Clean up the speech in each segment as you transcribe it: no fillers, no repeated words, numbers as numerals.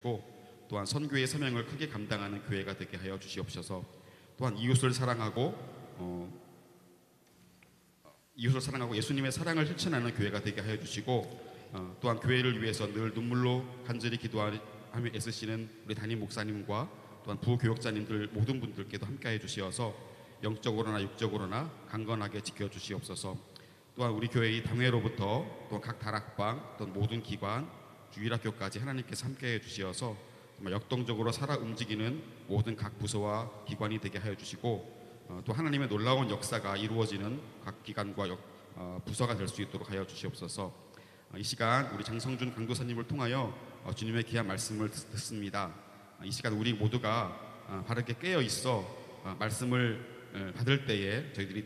주시고 또한 선교의 사명을 크게 감당하는 교회가 되게 하여 주시옵소서. 또한 이웃을 사랑하고 예수님의 사랑을 실천하는 교회가 되게 하여 주시고 또한 교회를 위해서 늘 눈물로 간절히 기도하며 애쓰시는 우리 담임 목사님과 또한 부교역자님들 모든 분들께도 함께해 주시어서 영적으로나 육적으로나 강건하게 지켜주시옵소서. 또한 우리 교회의 당회로부터 또 각 다락방 또 모든 기관 주일학교까지 하나님께서 함께해 주시어서 정말 역동적으로 살아 움직이는 모든 각 부서와 기관이 되게 하여 주시고 또 하나님의 놀라운 역사가 이루어지는 각 기관과 부서가 될 수 있도록 하여 주시옵소서. 이 시간 우리 장성준 강도사님을 통하여 주님의 귀한 말씀을 듣습니다. 이 시간 우리 모두가 바르게 깨어 있어 말씀을 받을 때에 저희들이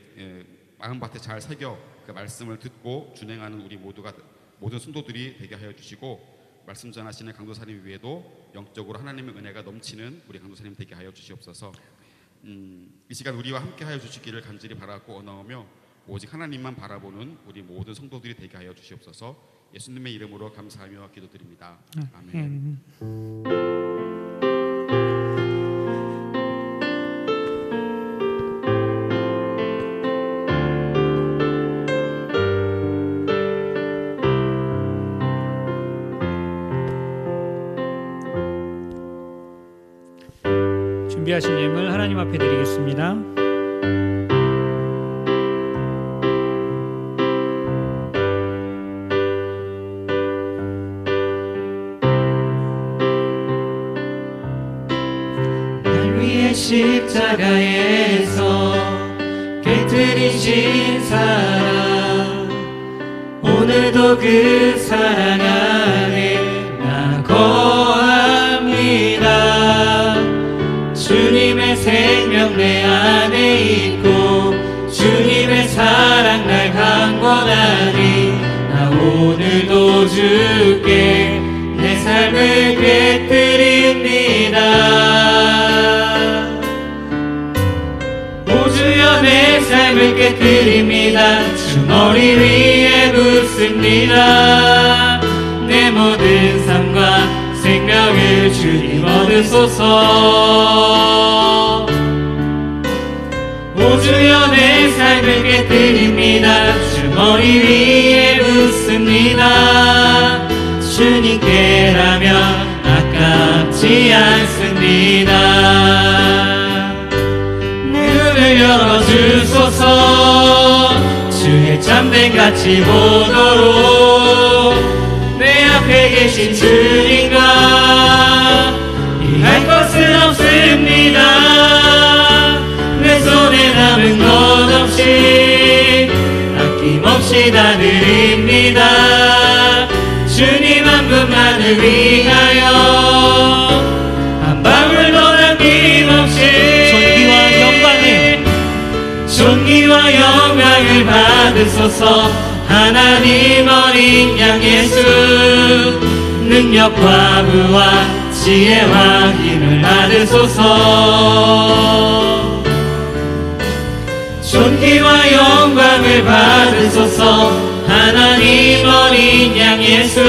마음밭에 잘 새겨 그 말씀을 듣고 준행하는 우리 모든 성도들이 되게 하여 주시고 말씀 전하시는 강도사님 위에도 영적으로 하나님의 은혜가 넘치는 우리 강도사님 되게 하여 주시옵소서. 이 시간 우리와 함께 하여 주시기를 간절히 바라고 원하오며 오직 하나님만 바라보는 우리 모든 성도들이 되게 하여 주시옵소서. 예수님의 이름으로 감사하며 기도드립니다. 아멘. 준비하신 예물 하나님 앞에 드리겠습니다. 날 위해 십자가에서 깨뜨리신 사랑, 오늘도 그 사랑 안에 나 거합니다. 주님의 생명 내 안에 있고 주님의 사랑 날 강권하니 나 오늘도 주께 내 삶을 깨뜨립니다. 오 주여 내 삶을 깨뜨립니다. 주 머리 위에 붓습니다. 내 모든 삶과 생명을 주님 얻으소서. 오 주여 내 삶을 깨뜨립니다. 주 머리 위에 붓습니다. 주님께라면 아깝지 않습니다. 내 눈을 열어주소서. 주의 참된 가치 보도록 내 앞에 계신 주님과 이할 것은 없습니다. 내 손에 남은 것 없이 아낌없이 다 드립니다. 주님 한 분만을 위하여 한 방울 더 남김없이 존귀와 영광을 받으소서. 하나님 어린 양 예수, 능력과 부와 지혜와 힘을 받으소서. 존귀와 영광을 받으소서. 하나님 어린 양 예수,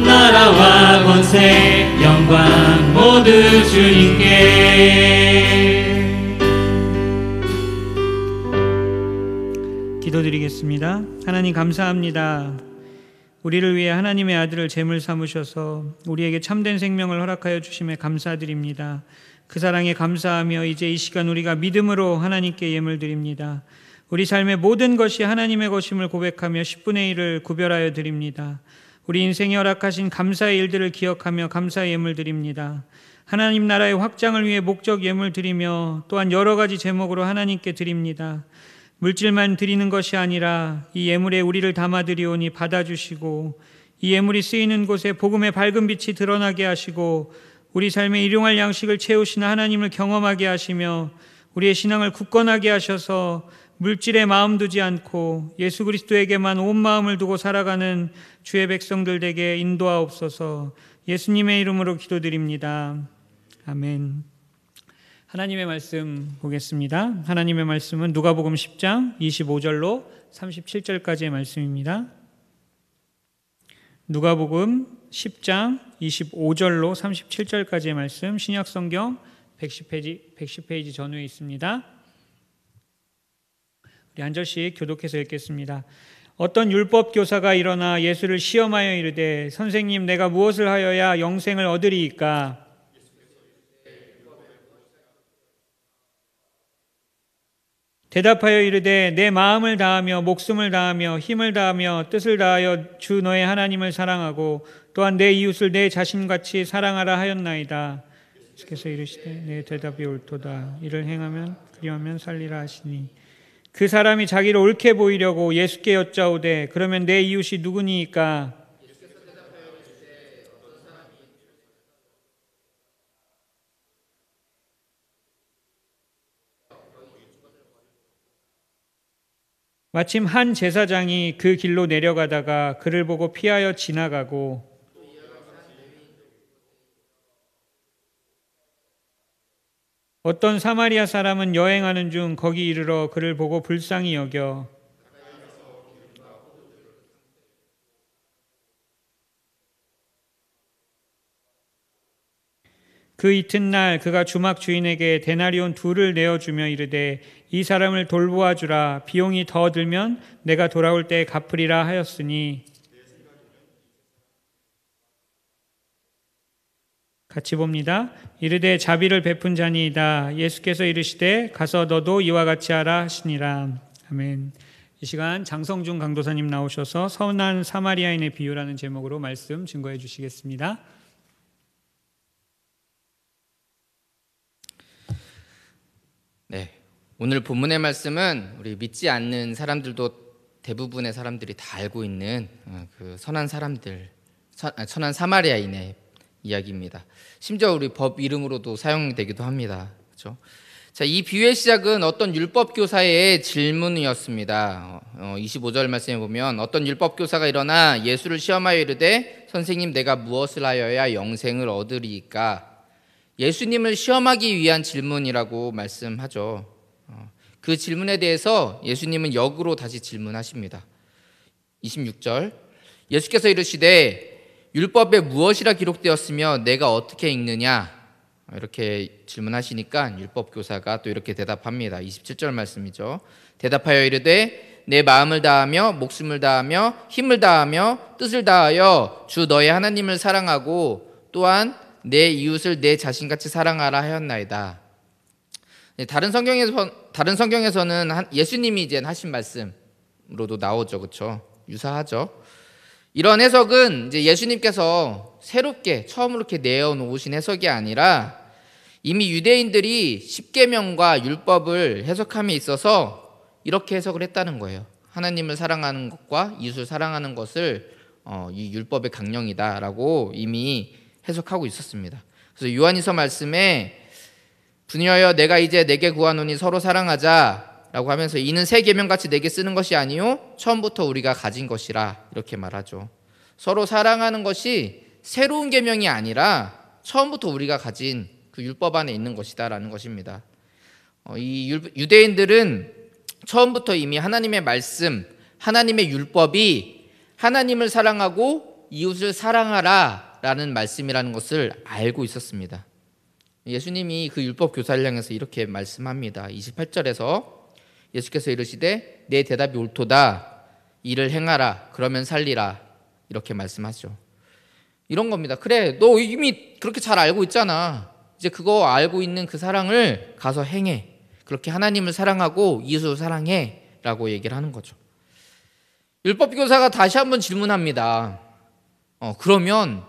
나라와 권세 영광 모두 주님께. 기도드리겠습니다. 하나님 감사합니다. 우리를 위해 하나님의 아들을 제물 삼으셔서 우리에게 참된 생명을 허락하여 주심에 감사드립니다. 그 사랑에 감사하며 이제 이 시간 우리가 믿음으로 하나님께 예물 드립니다. 우리 삶의 모든 것이 하나님의 것임을 고백하며 10분의 1을 구별하여 드립니다. 우리 인생에 허락하신 감사의 일들을 기억하며 감사의 예물 드립니다. 하나님 나라의 확장을 위해 목적 예물 드리며 또한 여러 가지 제목으로 하나님께 드립니다. 물질만 드리는 것이 아니라 이 예물에 우리를 담아드리오니 받아주시고 이 예물이 쓰이는 곳에 복음의 밝은 빛이 드러나게 하시고 우리 삶에 일용할 양식을 채우시는 하나님을 경험하게 하시며 우리의 신앙을 굳건하게 하셔서 물질에 마음 두지 않고 예수 그리스도에게만 온 마음을 두고 살아가는 주의 백성들 되게 인도하옵소서. 예수님의 이름으로 기도드립니다. 아멘. 하나님의 말씀 보겠습니다. 하나님의 말씀은 누가복음 10장 25절로 37절까지의 말씀입니다. 누가복음 10장 25절로 37절까지의 말씀, 신약성경 110페이지 전후에 있습니다. 우리 한 절씩 교독해서 읽겠습니다. 어떤 율법 교사가 일어나 예수를 시험하여 이르되 선생님, 내가 무엇을 하여야 영생을 얻으리이까? 대답하여 이르되 내 마음을 다하며 목숨을 다하며 힘을 다하며 뜻을 다하여 주 너의 하나님을 사랑하고 또한 내 이웃을 내 자신같이 사랑하라 하였나이다. 예수께서 이르시되 내 대답이 옳도다. 이를 행하면 그리하면 살리라 하시니, 그 사람이 자기를 옳게 보이려고 예수께 여짜오되 그러면 내 이웃이 누구니이까? 마침 한 제사장이 그 길로 내려가다가 그를 보고 피하여 지나가고, 어떤 사마리아 사람은 여행하는 중 거기 이르러 그를 보고 불쌍히 여겨 그 이튿날 그가 주막 주인에게 데나리온 2를 내어주며 이르되 이 사람을 돌보아 주라. 비용이 더 들면 내가 돌아올 때 갚으리라 하였으니, 같이 봅니다. 이르되 자비를 베푼 자니이다. 예수께서 이르시되 가서 너도 이와 같이 하라 하시니라. 아멘. 이 시간 장성중 강도사님 나오셔서 선한 사마리아인의 비유라는 제목으로 말씀 증거해 주시겠습니다. 네, 오늘 본문의 말씀은 우리 믿지 않는 사람들도 대부분의 사람들이 다 알고 있는 그 선한 사람들, 선한 사마리아인의 이야기입니다. 심지어 우리 법 이름으로도 사용되기도 합니다. 그렇죠? 자, 이 비유의 시작은 어떤 율법 교사의 질문이었습니다. 25절 말씀에 보면 어떤 율법 교사가 일어나 예수를 시험하여 이르되 선생님, 내가 무엇을 하여야 영생을 얻으리이까? 예수님을 시험하기 위한 질문이라고 말씀하죠. 그 질문에 대해서 예수님은 역으로 다시 질문하십니다. 26절, 예수께서 이르시되 율법에 무엇이라 기록되었으며 내가 어떻게 읽느냐? 이렇게 질문하시니까 율법 교사가 또 이렇게 대답합니다. 27절 말씀이죠. 대답하여 이르되 내 마음을 다하며 목숨을 다하며 힘을 다하며 뜻을 다하여 주 너의 하나님을 사랑하고 또한 내 이웃을 내 자신같이 사랑하라 하였나이다. 다른 성경에서는 예수님이 이제 하신 말씀으로도 나오죠, 그렇죠? 유사하죠. 이런 해석은 이제 예수님께서 새롭게 처음으로 이렇게 내어놓으신 해석이 아니라 이미 유대인들이 십계명과 율법을 해석함에 있어서 이렇게 해석을 했다는 거예요. 하나님을 사랑하는 것과 이웃을 사랑하는 것을 이 율법의 강령이다라고 이미 해석하고 있었습니다. 그래서 요한일서 말씀에 분이하여 내가 이제 내게 구하노니 서로 사랑하자라고 하면서 이는 새 계명같이 내게 쓰는 것이 아니요 처음부터 우리가 가진 것이라 이렇게 말하죠. 서로 사랑하는 것이 새로운 계명이 아니라 처음부터 우리가 가진 그 율법 안에 있는 것이다라는 것입니다. 이 유대인들은 처음부터 이미 하나님의 말씀, 하나님의 율법이 하나님을 사랑하고 이웃을 사랑하라 라는 말씀이라는 것을 알고 있었습니다. 예수님이 그 율법 교사를 향해서 이렇게 말씀합니다. 28절에서 예수께서 이르시되 내 대답이 옳도다. 이를 행하라. 그러면 살리라. 이렇게 말씀하죠. 이런 겁니다. 그래, 너 이미 그렇게 잘 알고 있잖아. 이제 그거 알고 있는 그 사랑을 가서 행해. 그렇게 하나님을 사랑하고 이웃을 사랑해 라고 얘기를 하는 거죠. 율법 교사가 다시 한번 질문합니다. 그러면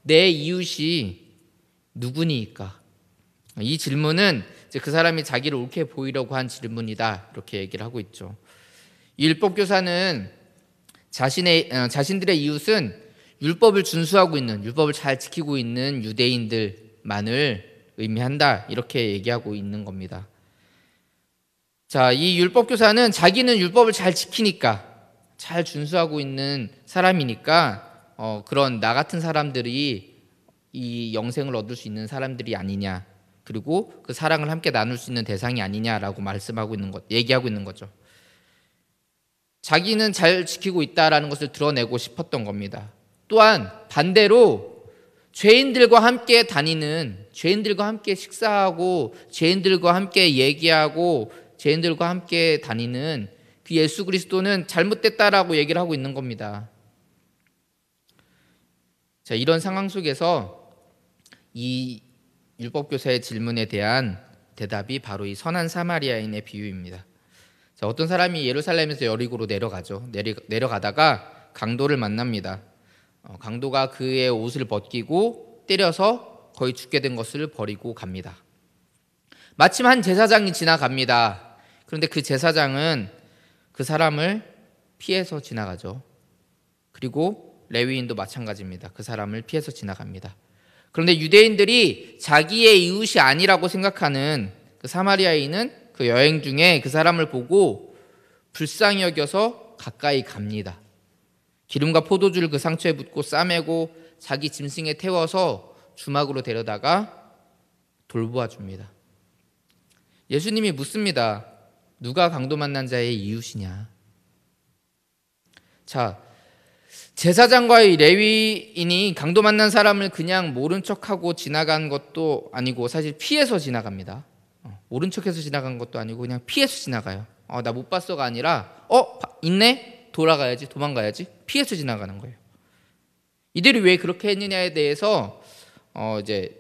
내 이웃이 누구니까? 이 질문은 이제 그 사람이 자기를 옳게 보이려고 한 질문이다 이렇게 얘기를 하고 있죠. 이 율법 교사는 자신들의 이웃은 율법을 준수하고 있는, 율법을 잘 지키고 있는 유대인들만을 의미한다 이렇게 얘기하고 있는 겁니다. 자, 이 율법 교사는 자기는 율법을 잘 지키니까, 잘 준수하고 있는 사람이니까 그런 나 같은 사람들이 이 영생을 얻을 수 있는 사람들이 아니냐, 그리고 그 사랑을 함께 나눌 수 있는 대상이 아니냐라고 말씀하고 있는 것, 얘기하고 있는 거죠. 자기는 잘 지키고 있다라는 것을 드러내고 싶었던 겁니다. 또한 반대로 죄인들과 함께 다니는, 죄인들과 함께 식사하고 죄인들과 함께 얘기하고 죄인들과 함께 다니는 그 예수 그리스도는 잘못됐다라고 얘기를 하고 있는 겁니다. 자, 이런 상황 속에서 이 율법교사의 질문에 대한 대답이 바로 이 선한 사마리아인의 비유입니다. 자, 어떤 사람이 예루살렘에서 여리고로 내려가죠. 내려가다가 강도를 만납니다. 강도가 그의 옷을 벗기고 때려서 거의 죽게 된 것을 버리고 갑니다. 마침 한 제사장이 지나갑니다. 그런데 그 제사장은 그 사람을 피해서 지나가죠. 그리고 레위인도 마찬가지입니다. 그 사람을 피해서 지나갑니다. 그런데 유대인들이 자기의 이웃이 아니라고 생각하는 그 사마리아인은 그 여행 중에 그 사람을 보고 불쌍히 여겨서 가까이 갑니다. 기름과 포도주를 그 상처에 붓고 싸매고 자기 짐승에 태워서 주막으로 데려다가 돌보아 줍니다. 예수님이 묻습니다. 누가 강도 만난 자의 이웃이냐? 자, 제사장과 레위인이 강도 만난 사람을 그냥 모른 척하고 지나간 것도 아니고 사실 피해서 지나갑니다. 모른 척해서 지나간 것도 아니고 그냥 피해서 지나가요. 나 못 봤어가 아니라 있네? 돌아가야지, 도망가야지. 피해서 지나가는 거예요. 이들이 왜 그렇게 했느냐에 대해서 이제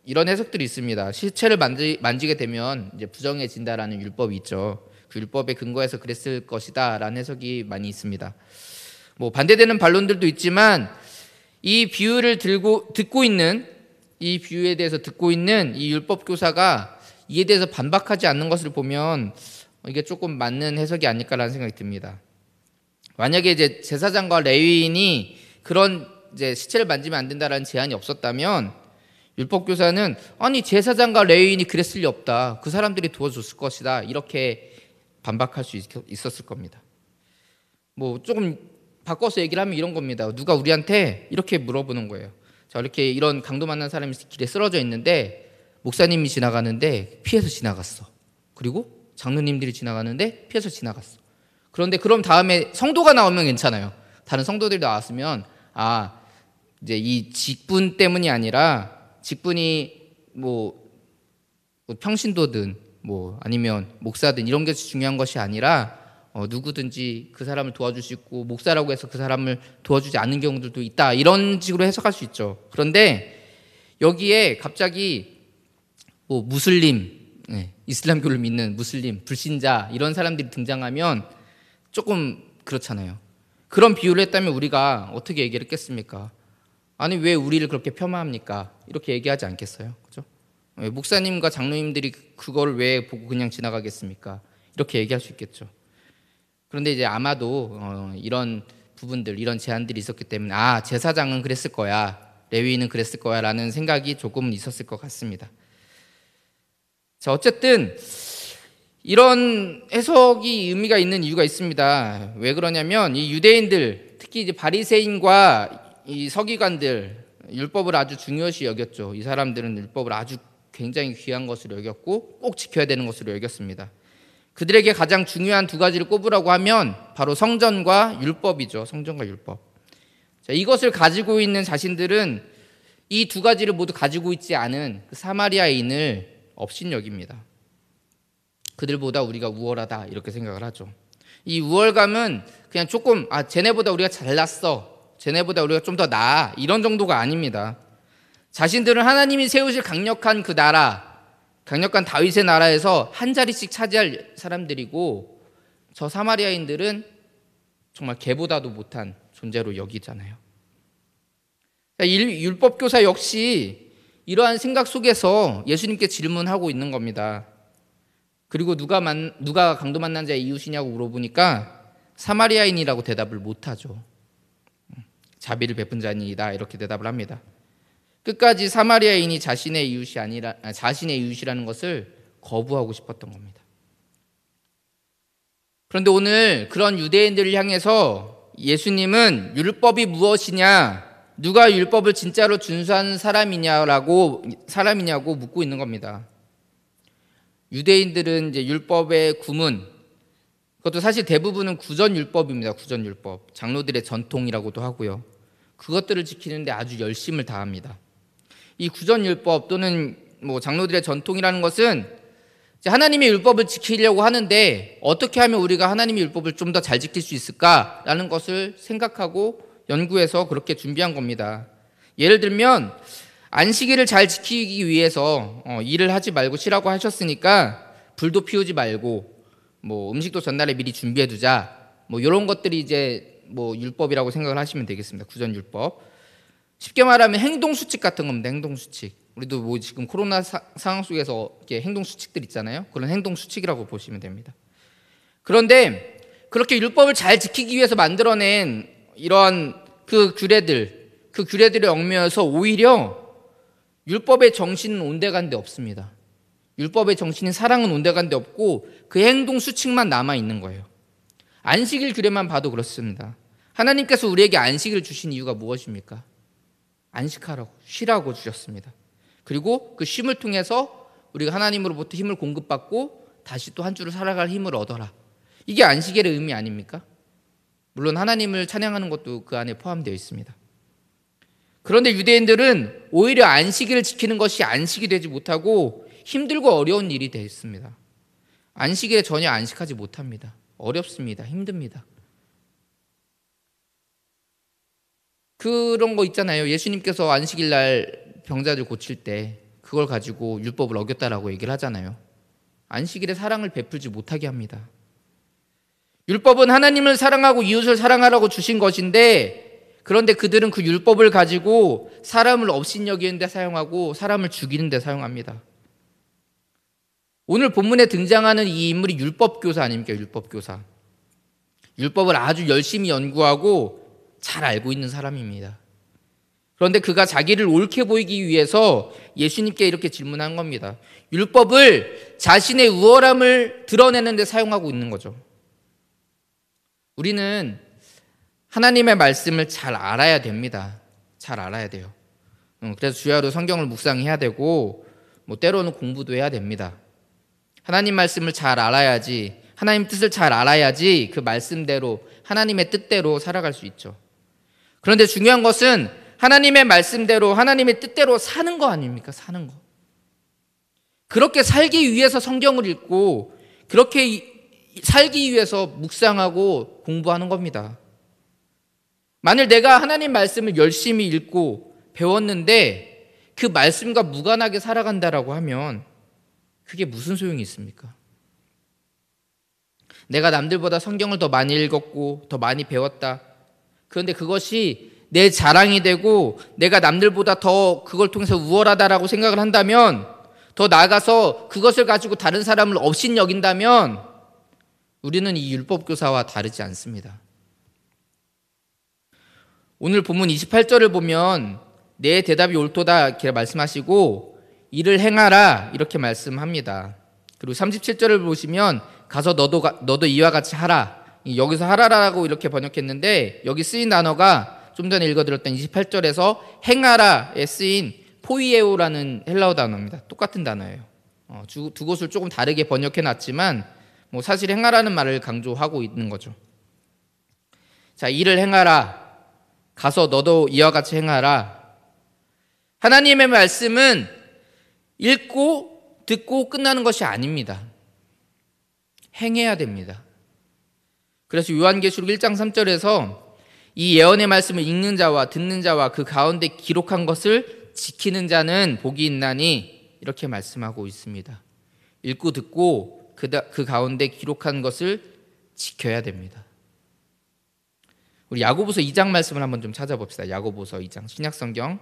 이런 해석들이 있습니다. 시체를 만지게 되면 이제 부정해진다라는 율법이 있죠. 그 율법에 근거해서 그랬을 것이다라는 해석이 많이 있습니다. 뭐 반대되는 반론들도 있지만 이 비유를 듣고 있는 이 비유에 대해서 듣고 있는 이 율법 교사가 이에 대해서 반박하지 않는 것을 보면 이게 조금 맞는 해석이 아닐까라는 생각이 듭니다. 만약에 이제 제사장과 레위인이 그런 이제 시체를 만지면 안 된다라는 제한이 없었다면 율법 교사는 아니 제사장과 레위인이 그랬을 리 없다. 그 사람들이 도와줬을 것이다. 이렇게 반박할 수 있었을 겁니다. 뭐 조금 바꿔서 얘기를 하면 이런 겁니다. 누가 우리한테 이렇게 물어보는 거예요. 자, 이렇게 이런 강도 만난 사람이 길에 쓰러져 있는데 목사님이 지나가는데 피해서 지나갔어. 그리고 장로님들이 지나가는데 피해서 지나갔어. 그런데 그럼 다음에 성도가 나오면 괜찮아요. 다른 성도들이 나왔으면 이제 이 직분 때문이 아니라 직분이 뭐 평신도든 뭐 아니면 목사든 이런 게 중요한 것이 아니라 누구든지 그 사람을 도와줄 수 있고 목사라고 해서 그 사람을 도와주지 않는 경우들도 있다. 이런 식으로 해석할 수 있죠. 그런데 여기에 갑자기 뭐 무슬림, 이슬람교를 믿는 무슬림, 불신자 이런 사람들이 등장하면 조금 그렇잖아요. 그런 비유를 했다면 우리가 어떻게 얘기를 했겠습니까? 아니 왜 우리를 그렇게 폄하합니까? 이렇게 얘기하지 않겠어요? 그죠? 목사님과 장로님들이 그걸 왜 보고 그냥 지나가겠습니까? 이렇게 얘기할 수 있겠죠. 그런데 이제 아마도 이런 부분들, 이런 제한들이 있었기 때문에 제사장은 그랬을 거야, 레위인은 그랬을 거야 라는 생각이 조금은 있었을 것 같습니다. 자, 어쨌든 이런 해석이 의미가 있는 이유가 있습니다. 왜 그러냐면 이 유대인들, 특히 이제 바리새인과 이 서기관들 율법을 아주 중요시 여겼죠. 이 사람들은 율법을 아주 굉장히 귀한 것으로 여겼고 꼭 지켜야 되는 것으로 여겼습니다. 그들에게 가장 중요한 두 가지를 꼽으라고 하면 바로 성전과 율법이죠. 성전과 율법. 자, 이것을 가지고 있는 자신들은 이 두 가지를 모두 가지고 있지 않은 그 사마리아인을 업신여깁니다. 그들보다 우리가 우월하다 이렇게 생각을 하죠. 이 우월감은 그냥 조금 쟤네보다 우리가 잘났어, 쟤네보다 우리가 좀 더 나아 이런 정도가 아닙니다. 자신들은 하나님이 세우실 강력한 그 나라, 강력한 다윗의 나라에서 한 자리씩 차지할 사람들이고 저 사마리아인들은 정말 개보다도 못한 존재로 여기잖아요. 율법교사 역시 이러한 생각 속에서 예수님께 질문하고 있는 겁니다. 그리고 누가 강도 만난 자의 이웃이냐고 물어보니까 사마리아인이라고 대답을 못하죠. 자비를 베푼 자니이다 이렇게 대답을 합니다. 끝까지 사마리아인이 자신의 이웃이라는 것을 거부하고 싶었던 겁니다. 그런데 오늘 그런 유대인들을 향해서 예수님은 율법이 무엇이냐, 누가 율법을 진짜로 준수하는 사람이냐고 묻고 있는 겁니다. 유대인들은 이제 율법의 구문, 그것도 사실 대부분은 구전율법입니다. 구전율법, 장로들의 전통이라고도 하고요. 그것들을 지키는데 아주 열심을 다합니다. 이 구전율법 또는 장로들의 전통이라는 것은 하나님의 율법을 지키려고 하는데 어떻게 하면 우리가 하나님의 율법을 좀 더 잘 지킬 수 있을까라는 것을 생각하고 연구해서 그렇게 준비한 겁니다. 예를 들면 안식일을 잘 지키기 위해서 일을 하지 말고 쉬라고 하셨으니까 불도 피우지 말고 음식도 전날에 미리 지준비해 두자. 이런 것들이 이제 율법이라고 생각을 하시면 되겠습니다. 구전율법. 쉽게 말하면 행동수칙 같은 겁니다. 행동수칙. 우리도 지금 코로나 상황 속에서 이렇게 행동수칙들 있잖아요. 그런 행동수칙이라고 보시면 됩니다. 그런데 그렇게 율법을 잘 지키기 위해서 만들어낸 이러한 그 규례들에 얽매여서 오히려 율법의 정신은 온데간데 없습니다. 율법의 정신인 사랑은 온데간데 없고 그 행동수칙만 남아있는 거예요. 안식일 규례만 봐도 그렇습니다. 하나님께서 우리에게 안식일을 주신 이유가 무엇입니까? 안식하라고, 쉬라고 주셨습니다. 그리고 그 쉼을 통해서 우리가 하나님으로부터 힘을 공급받고 다시 또 한 주를 살아갈 힘을 얻어라. 이게 안식일의 의미 아닙니까? 물론 하나님을 찬양하는 것도 그 안에 포함되어 있습니다. 그런데 유대인들은 오히려 안식일을 지키는 것이 안식이 되지 못하고 힘들고 어려운 일이 됐습니다. 안식일에 전혀 안식하지 못합니다. 어렵습니다. 힘듭니다. 그런 거 있잖아요. 예수님께서 안식일 날 병자들 고칠 때 그걸 가지고 율법을 어겼다라고 얘기를 하잖아요. 안식일에 사랑을 베풀지 못하게 합니다. 율법은 하나님을 사랑하고 이웃을 사랑하라고 주신 것인데 그런데 그들은 그 율법을 가지고 사람을 업신여기는 데 사용하고 사람을 죽이는 데 사용합니다. 오늘 본문에 등장하는 이 인물이 율법교사 아닙니까? 율법교사. 율법을 아주 열심히 연구하고 잘 알고 있는 사람입니다. 그런데 그가 자기를 옳게 보이기 위해서 예수님께 이렇게 질문한 겁니다. 율법을 자신의 우월함을 드러내는 데 사용하고 있는 거죠. 우리는 하나님의 말씀을 잘 알아야 됩니다. 잘 알아야 돼요. 그래서 주야로 성경을 묵상해야 되고 때로는 공부도 해야 됩니다. 하나님 말씀을 잘 알아야지, 하나님 뜻을 잘 알아야지 그 말씀대로 하나님의 뜻대로 살아갈 수 있죠. 그런데 중요한 것은 하나님의 말씀대로 하나님의 뜻대로 사는 거 아닙니까? 사는 거. 그렇게 살기 위해서 성경을 읽고 그렇게 살기 위해서 묵상하고 공부하는 겁니다. 만일 내가 하나님 말씀을 열심히 읽고 배웠는데 그 말씀과 무관하게 살아간다라고 하면 그게 무슨 소용이 있습니까? 내가 남들보다 성경을 더 많이 읽었고 더 많이 배웠다. 그런데 그것이 내 자랑이 되고 내가 남들보다 더 그걸 통해서 우월하다라고 생각을 한다면, 더 나아가서 그것을 가지고 다른 사람을 업신여긴다면 우리는 이 율법교사와 다르지 않습니다. 오늘 본문 28절을 보면 내 대답이 옳도다 이렇게 말씀하시고 이를 행하라 이렇게 말씀합니다. 그리고 37절을 보시면 가서 너도 이와 같이 하라. 여기서 하라라고 이렇게 번역했는데 여기 쓰인 단어가 좀 전에 읽어드렸던 28절에서 행하라에 쓰인 포이에오라는 헬라어 단어입니다. 똑같은 단어예요. 두 곳을 조금 다르게 번역해놨지만 사실 행하라는 말을 강조하고 있는 거죠. 자, 이를 행하라. 가서 너도 이와 같이 행하라. 하나님의 말씀은 읽고 듣고 끝나는 것이 아닙니다. 행해야 됩니다. 그래서 요한계시록 1장 3절에서 이 예언의 말씀을 읽는 자와 듣는 자와 그 가운데 기록한 것을 지키는 자는 복이 있나니 이렇게 말씀하고 있습니다. 읽고 듣고 그 가운데 기록한 것을 지켜야 됩니다. 우리 야고보서 2장 말씀을 한번 좀 찾아봅시다. 야고보서 2장, 신약성경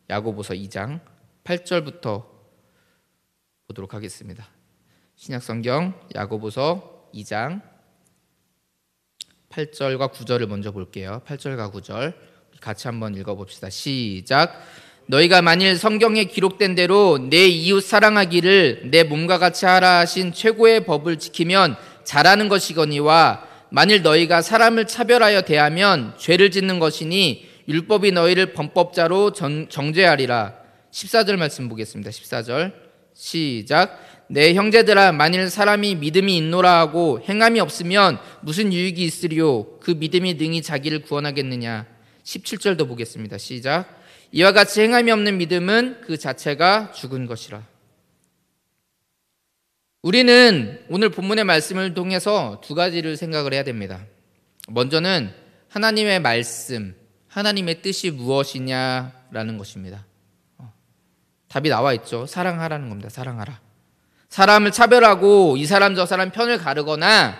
야고보서 2장 8절부터 보도록 하겠습니다. 신약성경 야고보서 2장 8절과 9절을 먼저 볼게요. 8절과 9절 같이 한번 읽어봅시다. 시작. 너희가 만일 성경에 기록된 대로 내 이웃 사랑하기를 내 몸과 같이 하라 하신 최고의 법을 지키면 잘하는 것이거니와 만일 너희가 사람을 차별하여 대하면 죄를 짓는 것이니 율법이 너희를 범법자로 정죄하리라. 14절 말씀 보겠습니다. 14절 시작. 내 형제들아 만일 사람이 믿음이 있노라 하고 행함이 없으면 무슨 유익이 있으리요? 그 믿음이 능히 자기를 구원하겠느냐? 17절도 보겠습니다. 시작. 이와 같이 행함이 없는 믿음은 그 자체가 죽은 것이라. 우리는 오늘 본문의 말씀을 통해서 두 가지를 생각을 해야 됩니다. 먼저는 하나님의 말씀, 하나님의 뜻이 무엇이냐라는 것입니다. 답이 나와 있죠. 사랑하라는 겁니다. 사랑하라. 사람을 차별하고 이 사람 저 사람 편을 가르거나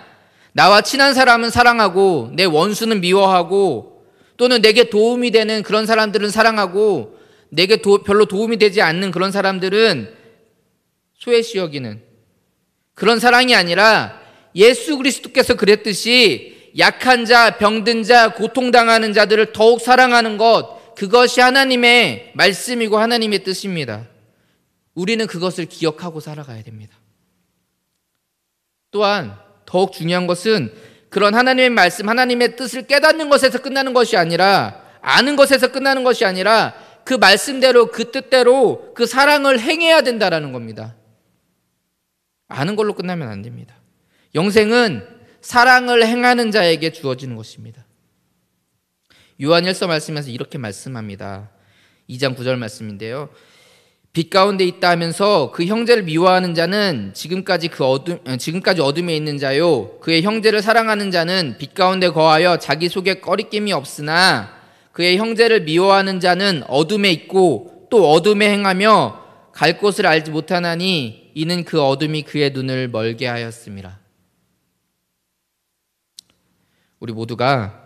나와 친한 사람은 사랑하고 내 원수는 미워하고 또는 내게 도움이 되는 그런 사람들은 사랑하고 내게 별로 도움이 되지 않는 그런 사람들은 소외시 여기는 그런 사랑이 아니라 예수 그리스도께서 그랬듯이 약한 자, 병든 자, 고통당하는 자들을 더욱 사랑하는 것, 그것이 하나님의 말씀이고 하나님의 뜻입니다. 우리는 그것을 기억하고 살아가야 됩니다. 또한 더욱 중요한 것은 그런 하나님의 말씀, 하나님의 뜻을 깨닫는 것에서 끝나는 것이 아니라, 아는 것에서 끝나는 것이 아니라 그 말씀대로 그 뜻대로 그 사랑을 행해야 된다라는 겁니다. 아는 걸로 끝나면 안 됩니다. 영생은 사랑을 행하는 자에게 주어지는 것입니다. 요한 1서 말씀에서 이렇게 말씀합니다. 2장 9절 말씀인데요. 빛 가운데 있다 하면서 그 형제를 미워하는 자는 지금까지 어둠에 있는 자요, 그의 형제를 사랑하는 자는 빛 가운데 거하여 자기 속에 꺼리낌이 없으나 그의 형제를 미워하는 자는 어둠에 있고 또 어둠에 행하며 갈 곳을 알지 못하나니 이는 그 어둠이 그의 눈을 멀게 하였음이라. 우리 모두가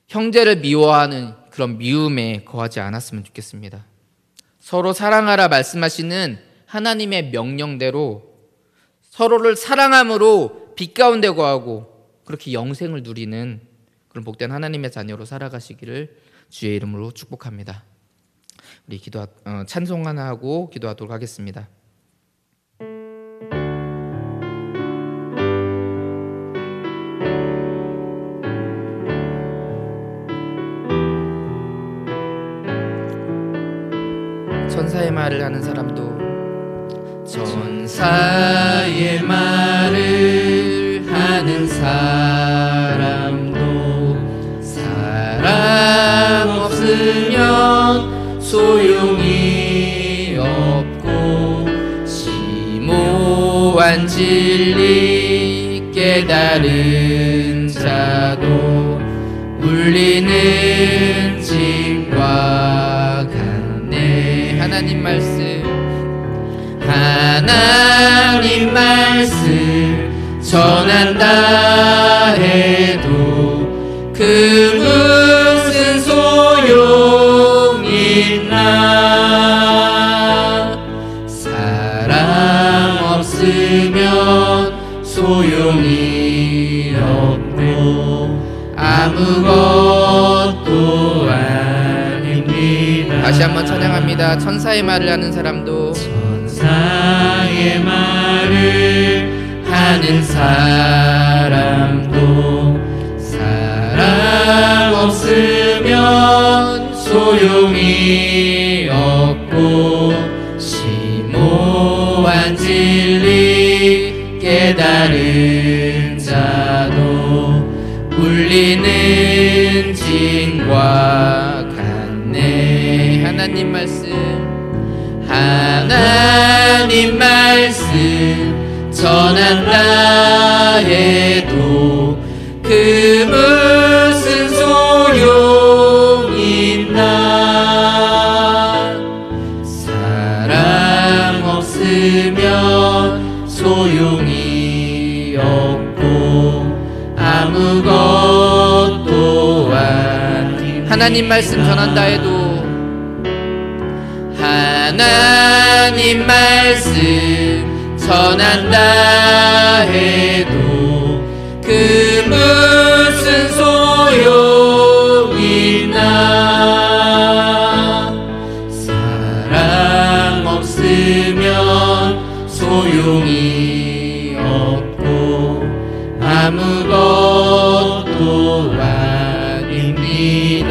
형제를 미워하는 그런 미움에 거하지 않았으면 좋겠습니다. 서로 사랑하라 말씀하시는 하나님의 명령대로 서로를 사랑함으로 빛 가운데 거하고 그렇게 영생을 누리는 그런 복된 하나님의 자녀로 살아가시기를 주의 이름으로 축복합니다. 우리 찬송 하나 하고 기도하도록 하겠습니다. 천사의 말을 하는 사람도 천사의 말을 하는 사람도 사랑 없으면 소용이 없고 심오한 진리 깨달은 자도 울리는 짐과 같네. 하나님 말씀 전한다 해도 그 무슨 소용 있나. 사랑 없으면 소용이 없고 아무것도 아닙니다. 다시 한번 찬양합니다. 천사의 말을 하는 사람도 천사의 말을 하는 사람도 사랑 없으면 소용이 없고 심오한 진리 깨달은 자도 울리는 진과 같네. 하나님 말씀 전한다 해도 그 무슨 소용 있나. 사랑 없으면 소용이 없고 아무것도 아닙니다. 하나님 말씀 전한다 해도 하나님 말씀 전한다 해도 그 무슨 소용 있나. 사랑 없으면 소용이 없고 아무것도 아닙니다.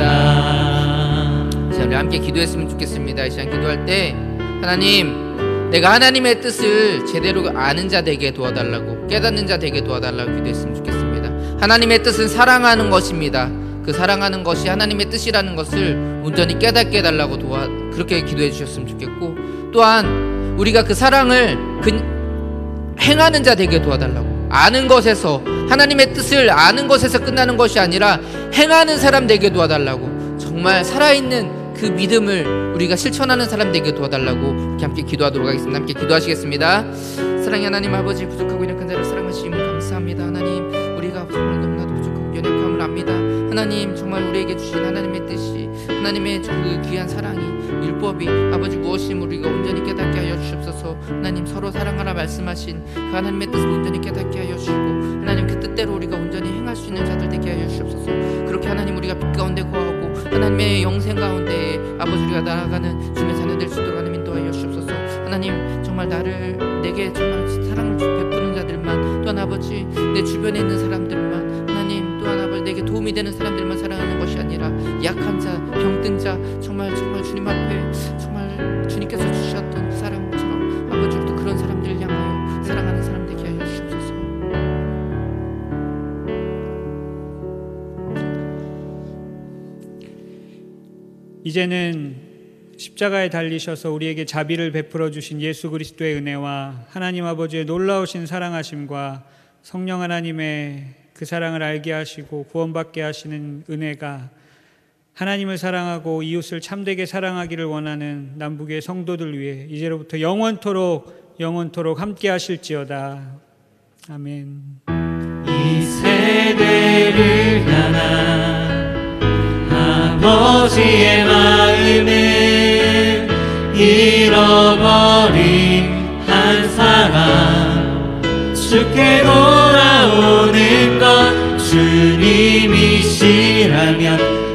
자, 우리 함께 기도했으면 좋겠습니다. 이 시간 기도할 때 하나님, 내가 하나님의 뜻을 제대로 아는 자 되게 도와달라고, 깨닫는 자 되게 도와달라고 기도했으면 좋겠습니다. 하나님의 뜻은 사랑하는 것입니다. 그 사랑하는 것이 하나님의 뜻이라는 것을 온전히 깨닫게 해달라고 그렇게 기도해 주셨으면 좋겠고, 또한 우리가 그 사랑을 행하는 자 되게 도와달라고. 아는 것에서, 하나님의 뜻을 아는 것에서 끝나는 것이 아니라 행하는 사람 되게 도와달라고. 정말 살아있는 그 믿음을 우리가 실천하는 사람 되게 도와달라고 이렇게 함께 기도하도록 하겠습니다. 함께 기도하시겠습니다. 사랑의 하나님 아버지, 부족하고 연약한 자를 사랑하시면 감사합니다. 하나님, 우리가 정말 너무나도 부족하고 연약함을 압니다. 하나님, 정말 우리에게 주신 하나님의 뜻이, 하나님의 그 귀한 사랑이, 율법이 아버지 무엇임을 우리가 온전히 깨닫게 하여 주시옵소서. 하나님, 서로 사랑하라 말씀하신 그 하나님의 뜻을 온전히 깨닫게 하여 주시고, 하나님 그 뜻대로 우리가 온전히 행할 수 있는 자들 되게 하여 주시옵소서. 그렇게 하나님 우리가 빛 가운데 거하고 하나님의 영생 가운데 아버지 우리가 나아가는 주님의 자녀 될 수 있도록 하나님 인도하여 주시옵소서. 하나님, 정말 내게 정말 사랑을 베푸는 자들만, 또한 아버지 내 주변에 있는 사람들만, 하나님 또한 아버지 내게 도움이 되는 사람들만 사랑하는 것이 아니라 약한 자, 병든 자, 정말 주님 앞에 정말 주님께서 주셨던 그 사랑처럼 아버지 우리도 그런 사람들을 향하여 사랑하는 사람 되게 하여 주시옵소서. 이제는 십자가에 달리셔서 우리에게 자비를 베풀어 주신 예수 그리스도의 은혜와 하나님 아버지의 놀라우신 사랑하심과 성령 하나님의 그 사랑을 알게 하시고 구원받게 하시는 은혜가 하나님을 사랑하고 이웃을 참되게 사랑하기를 원하는 남북의 성도들 위해 이제로부터 영원토록 함께 하실지어다. 아멘. 이 세대를 향한 아버지의 마음은 잃어버린 한 사람 주께 돌아오는 것 주님이시라면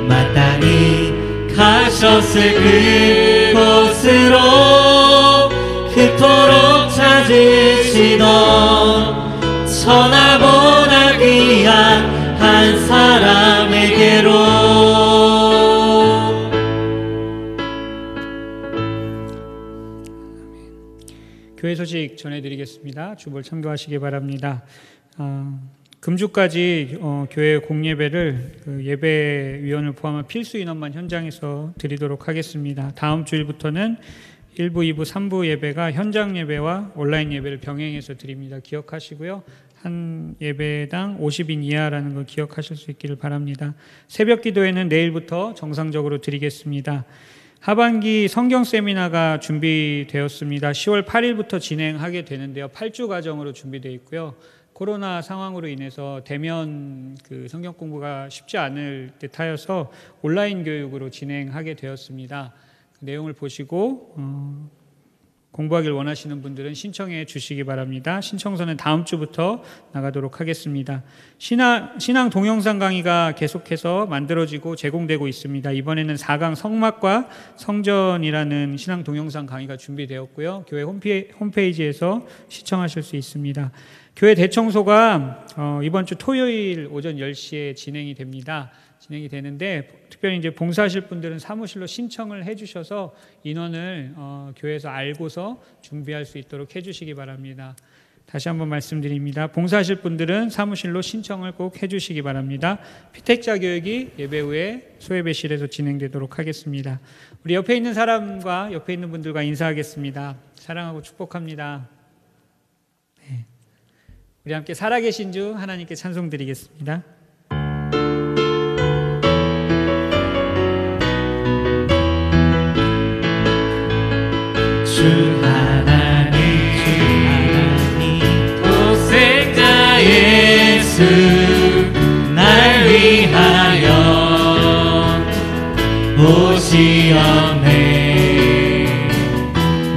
마땅히 가셨을 그곳으로 그토록 찾으시던 천하보다 귀한 한 사람에게로. 교회 소식 전해드리겠습니다. 주볼 참고하시기 바랍니다. 금주까지 교회 공예배를 예배위원을 포함한 필수 인원만 현장에서 드리도록 하겠습니다. 다음 주일부터는 1부, 2부, 3부 예배가 현장 예배와 온라인 예배를 병행해서 드립니다. 기억하시고요. 한 예배당 50인 이하라는 걸 기억하실 수 있기를 바랍니다. 새벽 기도회는 내일부터 정상적으로 드리겠습니다. 하반기 성경 세미나가 준비되었습니다. 10월 8일부터 진행하게 되는데요. 8주 과정으로 준비되어 있고요. 코로나 상황으로 인해서 대면 성경 공부가 쉽지 않을 듯하여서 온라인 교육으로 진행하게 되었습니다. 그 내용을 보시고 공부하길 원하시는 분들은 신청해 주시기 바랍니다. 신청서는 다음 주부터 나가도록 하겠습니다. 신앙 동영상 강의가 계속해서 만들어지고 제공되고 있습니다. 이번에는 4강 성막과 성전이라는 신앙 동영상 강의가 준비되었고요. 교회 홈페이지에서 시청하실 수 있습니다. 교회 대청소가 이번 주 토요일 오전 10시에 진행이 되는데 특별히 이제 봉사하실 분들은 사무실로 신청을 해주셔서 인원을 교회에서 알고서 준비할 수 있도록 해주시기 바랍니다. 다시 한번 말씀드립니다. 봉사하실 분들은 사무실로 신청을 꼭 해주시기 바랍니다. 피택자 교육이 예배 후에 소예배실에서 진행되도록 하겠습니다. 우리 옆에 있는 사람과 옆에 있는 분들과 인사하겠습니다. 사랑하고 축복합니다. 네. 우리 함께 살아계신 주 하나님께 찬송 드리겠습니다. 주 하나님 독생자 예수 날 위하여 오시었네.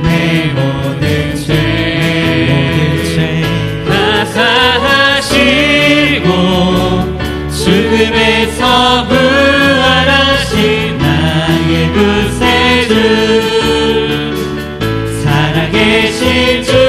내 모든 죄 다 사하시고 죽음에서 부활하신 나의 구세주 살아계신 주